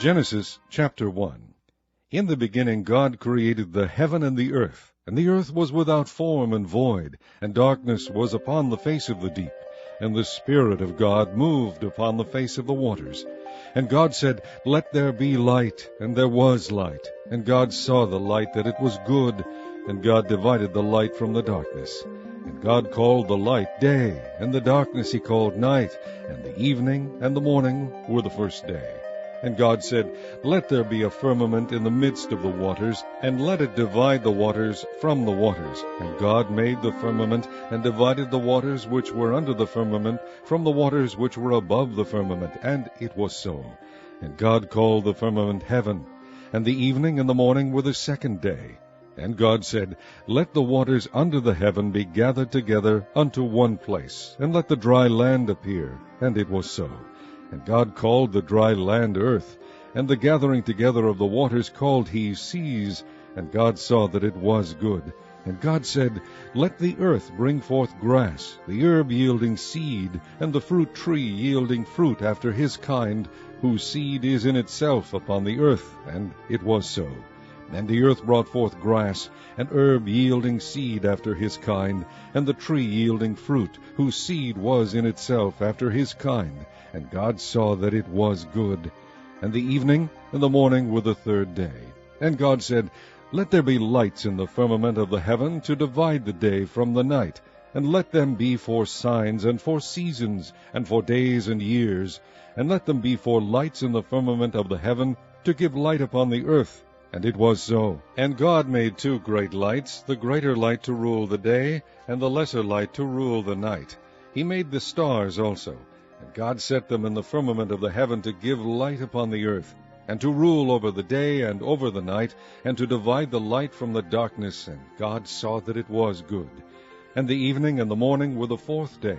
Genesis chapter 1. In the beginning God created the heaven and the earth was without form and void, and darkness was upon the face of the deep, and the Spirit of God moved upon the face of the waters. And God said, Let there be light, and there was light. And God saw the light that it was good, and God divided the light from the darkness. And God called the light day, and the darkness he called night, and the evening and the morning were the first day. And God said, Let there be a firmament in the midst of the waters, and let it divide the waters from the waters. And God made the firmament, and divided the waters which were under the firmament from the waters which were above the firmament. And it was so. And God called the firmament heaven. And the evening and the morning were the second day. And God said, Let the waters under the heaven be gathered together unto one place, and let the dry land appear. And it was so. And God called the dry land earth, and the gathering together of the waters called he seas. And God saw that it was good. And God said, Let the earth bring forth grass, the herb yielding seed, and the fruit tree yielding fruit after his kind, whose seed is in itself upon the earth. And it was so. And the earth brought forth grass, and herb yielding seed after his kind, and the tree yielding fruit, whose seed was in itself after his kind. And God saw that it was good. And the evening and the morning were the third day. And God said, Let there be lights in the firmament of the heaven to divide the day from the night, and let them be for signs and for seasons, and for days and years, and let them be for lights in the firmament of the heaven to give light upon the earth. And it was so. And God made two great lights, the greater light to rule the day, and the lesser light to rule the night. He made the stars also. And God set them in the firmament of the heaven to give light upon the earth, and to rule over the day and over the night, and to divide the light from the darkness. And God saw that it was good. And the evening and the morning were the fourth day.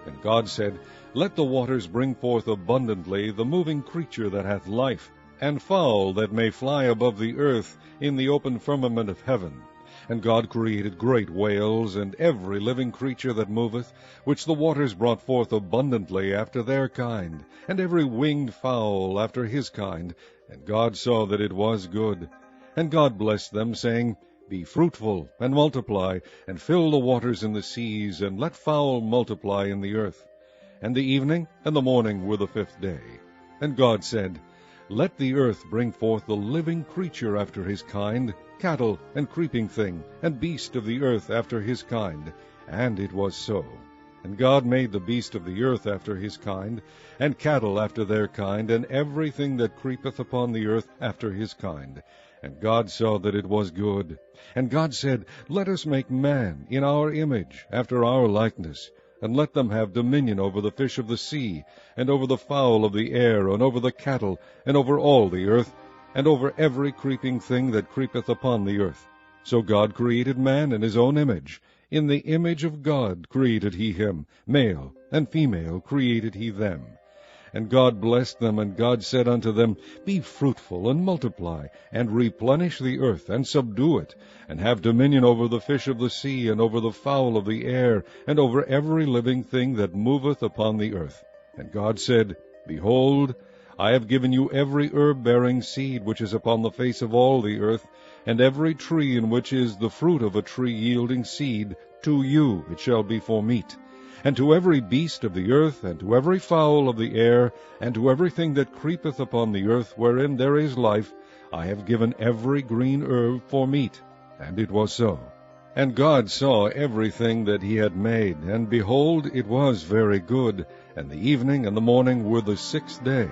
And God said, Let the waters bring forth abundantly the moving creature that hath life, and fowl that may fly above the earth in the open firmament of heaven. And God created great whales, and every living creature that moveth, which the waters brought forth abundantly after their kind, and every winged fowl after his kind. And God saw that it was good. And God blessed them, saying, Be fruitful, and multiply, and fill the waters in the seas, and let fowl multiply in the earth. And the evening and the morning were the fifth day. And God said, Let the earth bring forth the living creature after his kind, cattle, and creeping thing, and beast of the earth after his kind. And it was so. And God made the beast of the earth after his kind, and cattle after their kind, and everything that creepeth upon the earth after his kind. And God saw that it was good. And God said, Let us make man in our image, after our likeness, and let them have dominion over the fish of the sea, and over the fowl of the air, and over the cattle, and over all the earth, and over every creeping thing that creepeth upon the earth. So God created man in his own image. In the image of God created he him, male and female created he them. And God blessed them, and God said unto them, Be fruitful, and multiply, and replenish the earth, and subdue it, and have dominion over the fish of the sea, and over the fowl of the air, and over every living thing that moveth upon the earth. And God said, Behold, I have given you every herb-bearing seed which is upon the face of all the earth, and every tree in which is the fruit of a tree yielding seed, to you it shall be for meat. And to every beast of the earth, and to every fowl of the air, and to everything that creepeth upon the earth wherein there is life, I have given every green herb for meat. And it was so. And God saw everything that he had made, and behold, it was very good. And the evening and the morning were the sixth day.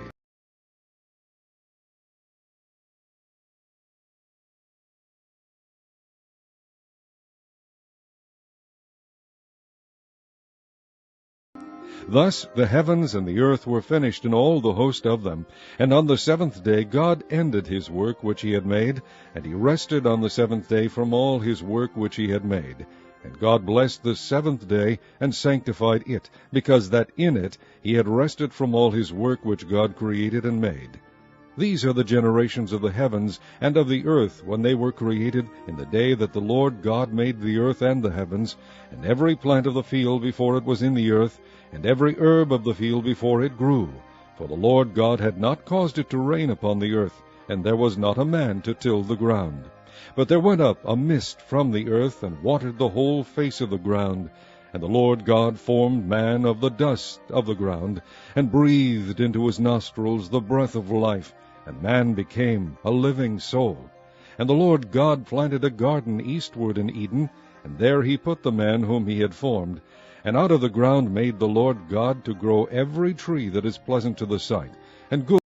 Thus the heavens and the earth were finished in all the host of them. And on the seventh day God ended his work which he had made, and he rested on the seventh day from all his work which he had made. And God blessed the seventh day, and sanctified it, because that in it he had rested from all his work which God created and made. These are the generations of the heavens and of the earth when they were created, in the day that the Lord God made the earth and the heavens, and every plant of the field before it was in the earth, and every herb of the field before it grew. For the Lord God had not caused it to rain upon the earth, and there was not a man to till the ground. But there went up a mist from the earth, and watered the whole face of the ground. And the Lord God formed man of the dust of the ground, and breathed into his nostrils the breath of life, and man became a living soul. And the Lord God planted a garden eastward in Eden, and there he put the man whom he had formed. And out of the ground made the Lord God to grow every tree that is pleasant to the sight, and good